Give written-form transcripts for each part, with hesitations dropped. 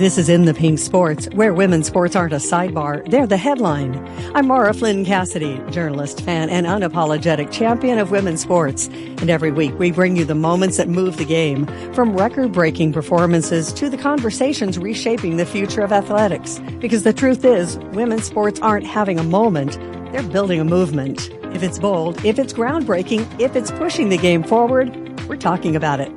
This is In the Pink Sports, where women's sports aren't a sidebar, they're the headline. I'm Mara Flynn Cassidy, journalist, fan, and unapologetic champion of women's sports. And every week we bring you the moments that move the game, from record-breaking performances to the conversations reshaping the future of athletics. Because the truth is, women's sports aren't having a moment, they're building a movement. If it's bold, if it's groundbreaking, if it's pushing the game forward, we're talking about it.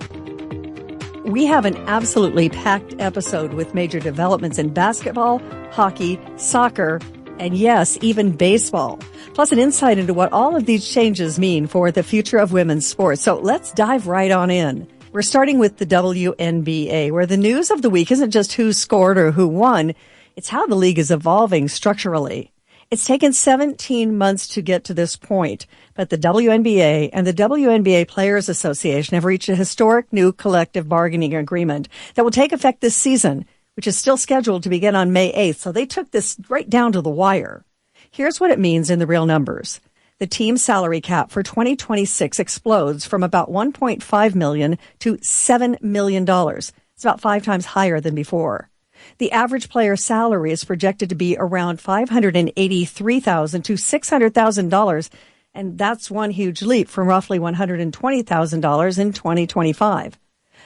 We have an absolutely packed episode with major developments in basketball, hockey, soccer, and yes, even baseball. Plus an insight into what all of these changes mean for the future of women's sports. So let's dive right on in. We're starting with the WNBA, where the news of the week isn't just who scored or who won, it's how the league is evolving structurally. It's taken 17 months to get to this point, but the WNBA and the WNBA Players Association have reached a historic new collective bargaining agreement that will take effect this season, which is still scheduled to begin on May 8th, so they took this right down to the wire. Here's what it means in the real numbers. The team salary cap for 2026 explodes from about $1.5 million to $7 million. It's about 5 times higher than before. The average player salary is projected to be around $583,000 to $600,000, and that's one huge leap from roughly $120,000 in 2025.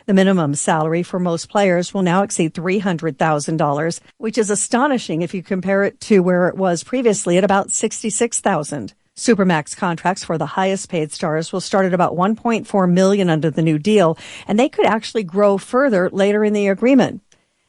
The minimum salary for most players will now exceed $300,000, which is astonishing if you compare it to where it was previously at about $66,000. Supermax contracts for the highest paid stars will start at about $1.4 million under the new deal, and they could actually grow further later in the agreement.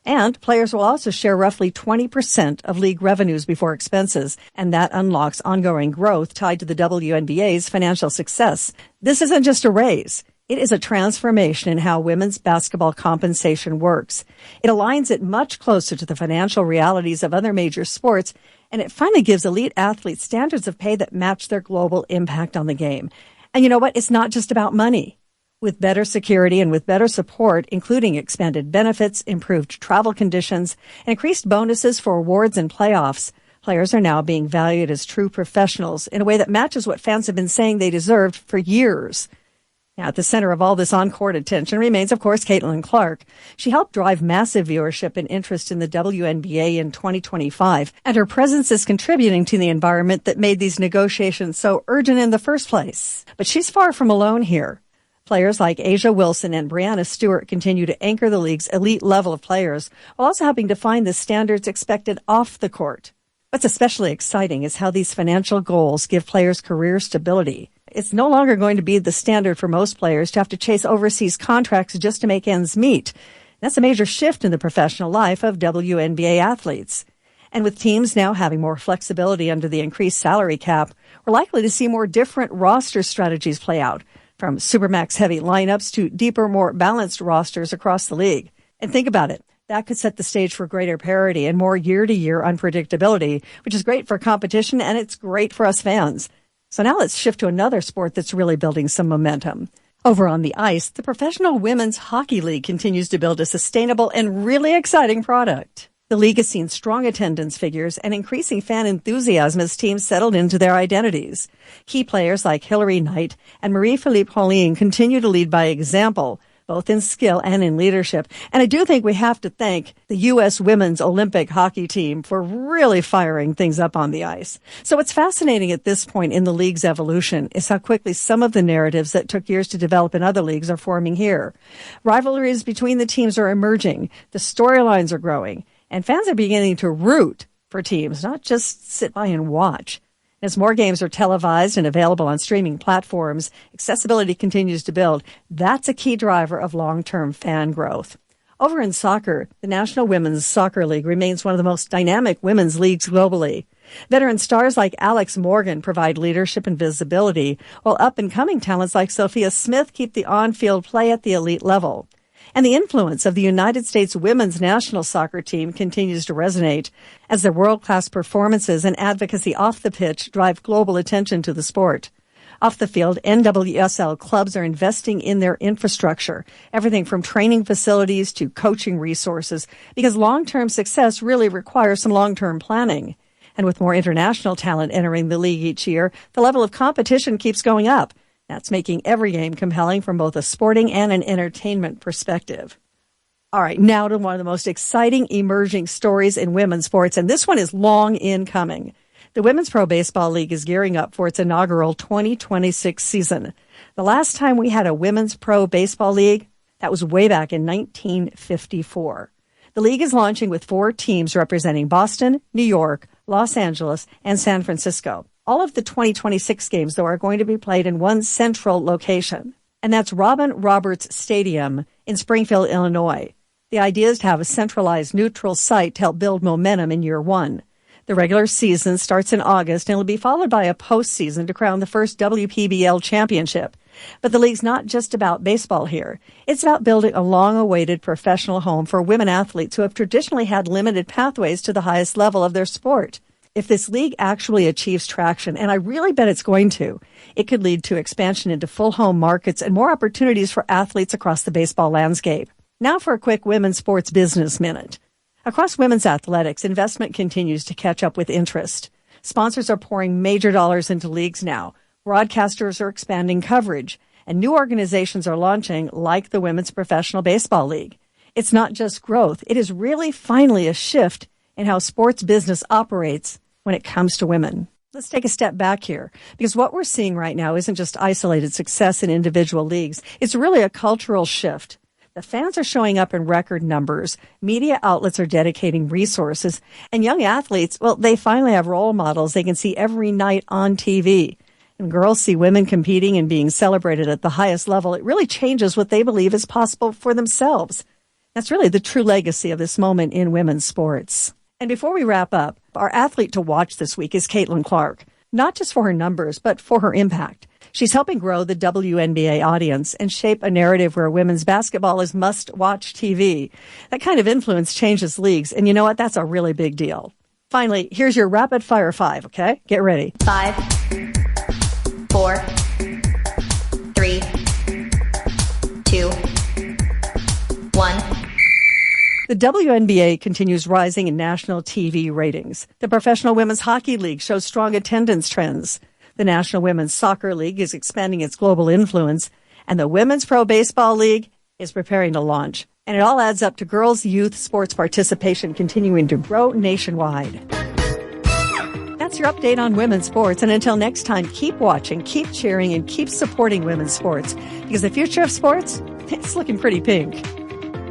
And players will also share roughly 20% of league revenues before expenses, and that unlocks ongoing growth tied to the WNBA's financial success. This isn't just a raise. It is a transformation in how women's basketball compensation works. It aligns it much closer to the financial realities of other major sports, and it finally gives elite athletes standards of pay that match their global impact on the game. And you know what? It's not just about money. With better security and with better support, including expanded benefits, improved travel conditions, and increased bonuses for awards and playoffs, players are now being valued as true professionals in a way that matches what fans have been saying they deserved for years. Now, at the center of all this on-court attention remains, of course, Caitlin Clark. She helped drive massive viewership and interest in the WNBA in 2025, and her presence is contributing to the environment that made these negotiations so urgent in the first place. But she's far from alone here. Players like A'ja Wilson and Breanna Stewart continue to anchor the league's elite level of players, while also helping define the standards expected off the court. What's especially exciting is how these financial goals give players career stability. It's no longer going to be the standard for most players to have to chase overseas contracts just to make ends meet. That's a major shift in the professional life of WNBA athletes. And with teams now having more flexibility under the increased salary cap, we're likely to see more different roster strategies play out, from Supermax heavy lineups to deeper, more balanced rosters across the league. And think about it. That could set the stage for greater parity and more year-to-year unpredictability, which is great for competition and it's great for us fans. So now let's shift to another sport that's really building some momentum. Over on the ice, the Professional Women's Hockey League continues to build a sustainable and really exciting product. The league has seen strong attendance figures and increasing fan enthusiasm as teams settled into their identities. Key players like Hilary Knight and Marie-Philippe Pauline continue to lead by example, both in skill and in leadership. And I do think we have to thank the U.S. Women's Olympic Hockey Team for really firing things up on the ice. So what's fascinating at this point in the league's evolution is how quickly some of the narratives that took years to develop in other leagues are forming here. Rivalries between the teams are emerging. The storylines are growing. And fans are beginning to root for teams, not just sit by and watch. As more games are televised and available on streaming platforms, accessibility continues to build. That's a key driver of long-term fan growth. Over in soccer, the National Women's Soccer League remains one of the most dynamic women's leagues globally. Veteran stars like Alex Morgan provide leadership and visibility, while up-and-coming talents like Sophia Smith keep the on-field play at the elite level. And the influence of the United States women's national soccer team continues to resonate as their world-class performances and advocacy off the pitch drive global attention to the sport. Off the field, NWSL clubs are investing in their infrastructure, everything from training facilities to coaching resources, because long-term success really requires some long-term planning. And with more international talent entering the league each year, the level of competition keeps going up. That's making every game compelling from both a sporting and an entertainment perspective. All right, now to one of the most exciting emerging stories in women's sports, and this one is long in coming. The Women's Pro Baseball League is gearing up for its inaugural 2026 season. The last time we had a Women's Pro Baseball League, that was way back in 1954. The league is launching with 4 teams representing Boston, New York, Los Angeles, and San Francisco. All of the 2026 games, though, are going to be played in one central location, and that's Robin Roberts Stadium in Springfield, Illinois. The idea is to have a centralized neutral site to help build momentum in year one. The regular season starts in August and will be followed by a postseason to crown the first WPBL championship. But the league's not just about baseball here. It's about building a long-awaited professional home for women athletes who have traditionally had limited pathways to the highest level of their sport. If this league actually achieves traction, and I really bet it's going to, it could lead to expansion into full home markets and more opportunities for athletes across the baseball landscape. Now for a quick women's sports business minute. Across women's athletics, investment continues to catch up with interest. Sponsors are pouring major dollars into leagues now. Broadcasters are expanding coverage, and new organizations are launching, like the Women's Professional Baseball League. It's not just growth. It is really finally a shift in how sports business operates when it comes to women. Let's take a step back here, because what we're seeing right now isn't just isolated success in individual leagues. It's really a cultural shift. The fans are showing up in record numbers. Media outlets are dedicating resources. And young athletes, well, they finally have role models they can see every night on TV. And girls see women competing and being celebrated at the highest level. It really changes what they believe is possible for themselves. That's really the true legacy of this moment in women's sports. And before we wrap up, our athlete to watch this week is Caitlin Clark, not just for her numbers, but for her impact. She's helping grow the WNBA audience and shape a narrative where women's basketball is must-watch TV. That kind of influence changes leagues, and you know what? That's a really big deal. Finally, here's your rapid fire 5, okay? Get ready. 5, 4, 3, 2, 1. The WNBA continues rising in national TV ratings. The Professional Women's Hockey League shows strong attendance trends. The National Women's Soccer League is expanding its global influence, and the Women's Pro Baseball League is preparing to launch. And it all adds up to girls' youth sports participation continuing to grow nationwide. That's your update on women's sports. And until next time, keep watching, keep cheering, and keep supporting women's sports, because the future of sports, it's looking pretty pink.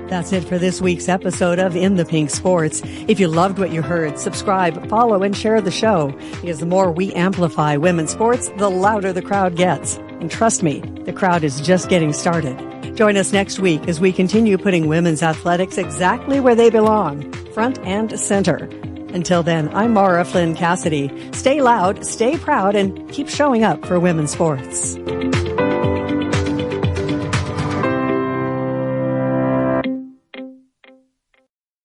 That's it for this week's episode of In the Pink Sports. If you loved what you heard, subscribe, follow, and share the show, because the more we amplify women's sports, the louder the crowd gets. And trust me, the crowd is just getting started. Join us next week as we continue putting women's athletics exactly where they belong, front and center. Until then, I'm Mara Flynn Cassidy. Stay loud, stay proud, and keep showing up for women's sports.